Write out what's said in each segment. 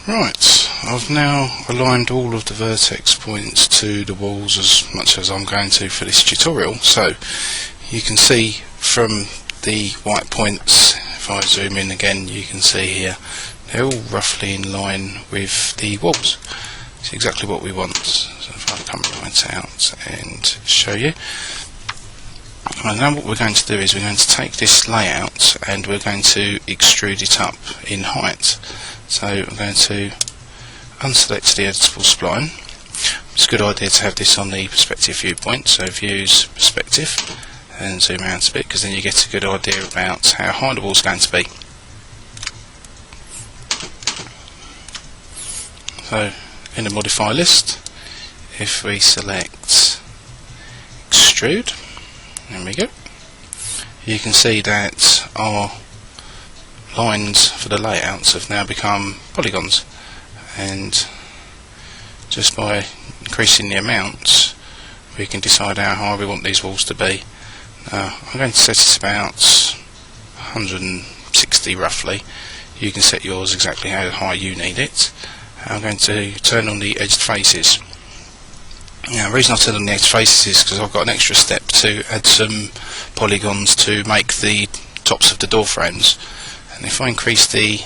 Right, I've now aligned all of the vertex points to the walls as much as I'm going to for this tutorial. So you can see from the white points, if I zoom in again, you can see here they're all roughly in line with the walls. It's exactly what we want. So if I come right out and show you. And now what we're going to do is we're going to take this layout and we're going to extrude it up in height. So I'm going to unselect the editable spline. It's a good idea to have this on the perspective viewpoint, so views, perspective, and zoom out a bit, because then you get a good idea about how high the wall's going to be. So in the modify list, if we select extrude, there we go, you can see that our lines for the layouts have now become polygons, and just by increasing the amounts we can decide how high we want these walls to be. Now I'm going to set it about 160 roughly. You can set yours exactly how high you need it. I'm going to turn on the edged faces. Now the reason I turn on the edged faces is because I've got an extra step to add some polygons to make the tops of the door frames. And if I increase the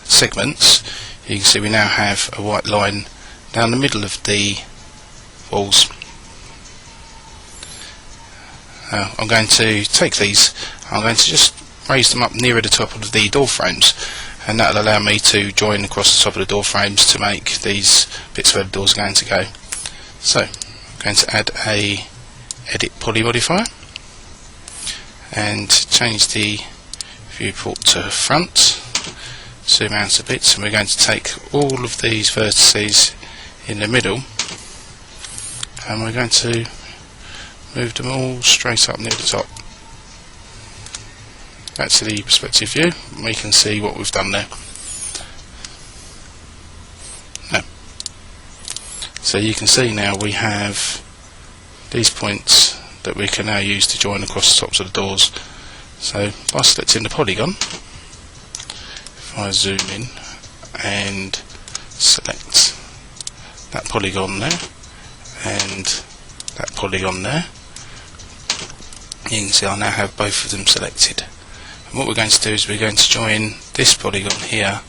segments, you can see we now have a white line down the middle of the walls. I'm going to take these, I'm going to just raise them up nearer the top of the door frames, and that will allow me to join across the top of the door frames to make these bits where the doors are going to go. So I'm going to add a edit poly modifier and change the viewport to front, zoom out a bit, and we're going to take all of these vertices in the middle and we're going to move them all straight up near the top. That's the perspective view, and we can see what we've done there. So you can see now we have these points that we can now use to join across the tops of the doors. So by selecting the polygon, if I zoom in and select that polygon there and that polygon there, you can see I now have both of them selected. And what we're going to do is we're going to join this polygon here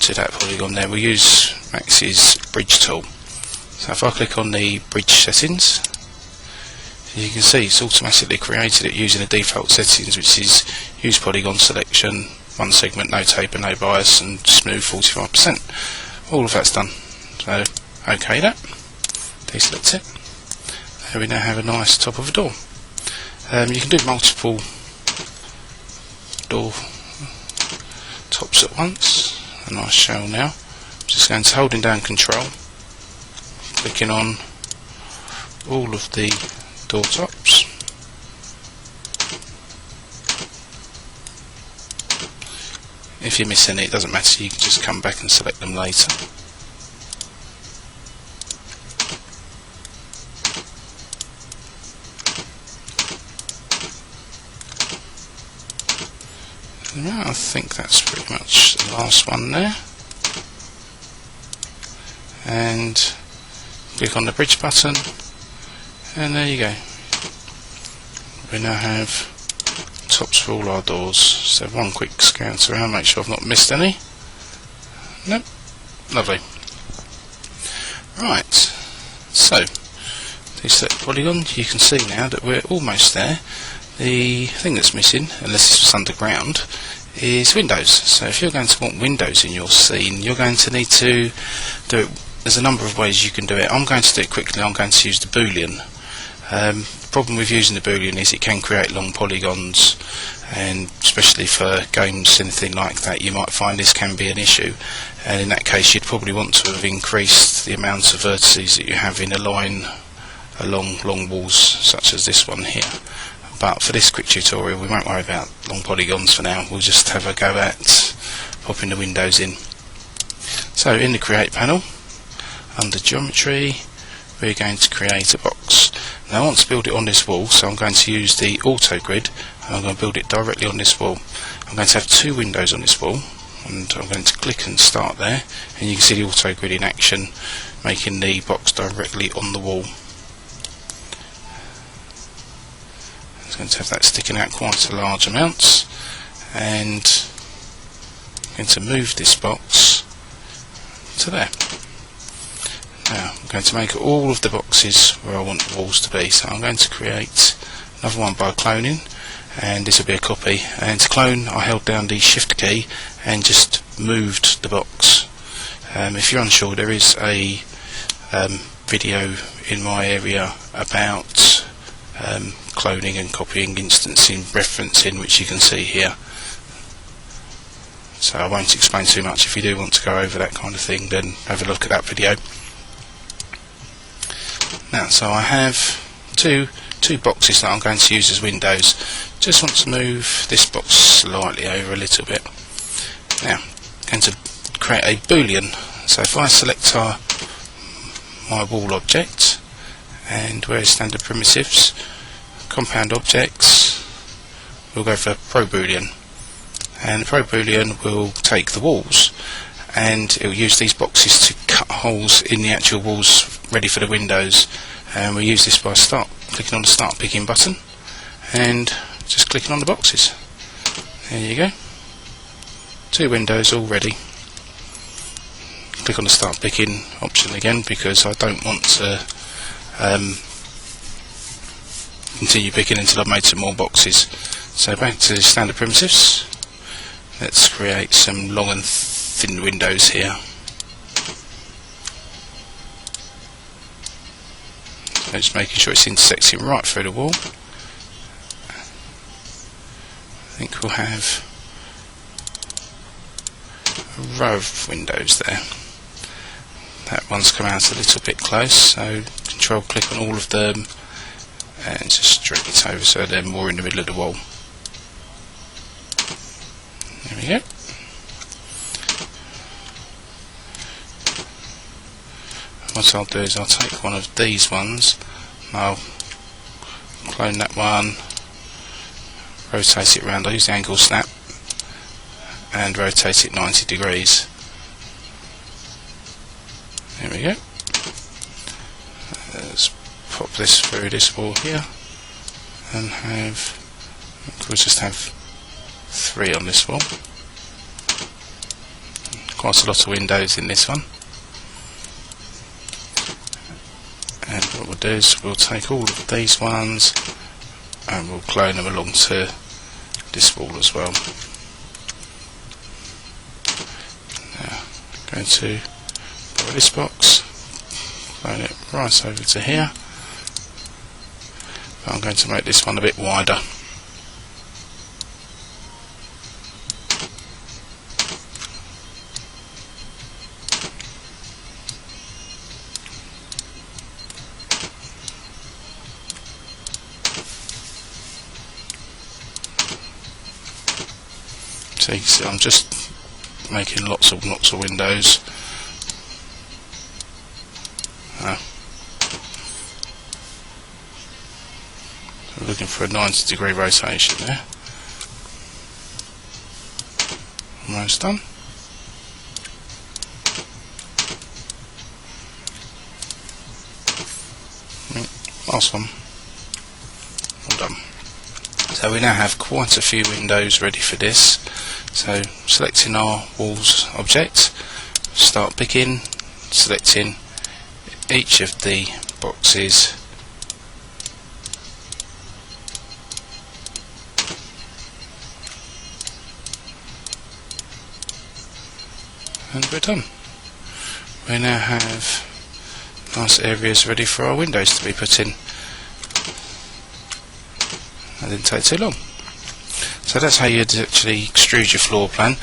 to that polygon there. We'll use Max's bridge tool. So if I click on the bridge settings, you can see it's automatically created it using the default settings, which is use polygon selection, one segment, no taper, no bias, and smooth 45%. All of that's done. So OK that, deselect it. There we now have a nice top of a door. You can do multiple door tops at once. A nice shell now. I'm just going to holding down Control, clicking on all of the door tops. If you miss any, it doesn't matter, you can just come back and select them later. Right, I think that's pretty much the last one there. And click on the bridge button, and there you go. We now have tops for all our doors. So one quick scan around, make sure I've not missed any. Nope. Lovely. Right, so deselect polygon. You can see now that we're almost there. The thing that's missing, unless it's underground, is windows. So if you're going to want windows in your scene, you're going to need to do it. There's a number of ways you can do it. I'm going to do it quickly. I'm going to use the Boolean. The problem with using the Boolean is it can create long polygons, and especially for games, anything like that, you might find this can be an issue. And in that case, you'd probably want to have increased the amount of vertices that you have in a line along long walls, such as this one here. But for this quick tutorial, we won't worry about long polygons for now. We'll just have a go at popping the windows in. So in the Create panel, under Geometry, we're going to create a box. Now I want to build it on this wall, so I'm going to use the Auto Grid, and I'm going to build it directly on this wall. I'm going to have two windows on this wall. and I'm going to click and start there, and you can see the auto grid in action, making the box directly on the wall. I'm going to have that sticking out quite a large amount, and I'm going to move this box to there. Now I'm going to make all of the boxes where I want the walls to be, so I'm going to create another one by cloning, and this will be a copy. And to clone, I held down the shift key and just moved the box. If you're unsure, there is a video in my area about cloning and copying, instancing, referencing, which you can see here. So I won't explain too much. If you do want to go over that kind of thing, then have a look at that video. Now, so I have two boxes that I'm going to use as windows. Just want to move this box slightly over a little bit. Now, I'm going to create a boolean. So if I select my wall object, and where is standard primitives, compound objects, we'll go for pro boolean, and the pro boolean will take the walls, and it will use these boxes to cut holes in the actual walls ready for the windows. And we use this by clicking on the start picking button and just clicking on the boxes. There you go, 2 windows all ready. Click on the start picking option again, because I don't want to continue picking until I've made some more boxes. So back to standard primitives, let's create some long and thin windows here. So just making sure it's intersecting right through the wall. I think we'll have a row of windows there. That one's come out a little bit close, so control click on all of them and just drag it over so they're more in the middle of the wall. There we go. What I'll do is I'll take one of these ones, I'll clone that one, rotate it around, I'll use the angle snap and rotate it 90 degrees. There we go. Let's pop this through this wall here and we'll just have 3 on this wall. Quite a lot of windows in this one. And what we'll do is we'll take all of these ones and we'll clone them along to this wall as well. Now, I'm going to put this box, clone it right over to here, but I'm going to make this one a bit wider. So you can see I'm just making lots of windows. We're looking for a 90 degree rotation there. Almost done. Last one. All done. So we now have quite a few windows ready for this. So selecting our walls object, start picking, selecting each of the boxes, and we're done. We now have nice areas ready for our windows to be put in. That didn't take too long. So that's how you'd actually extrude your floor plan.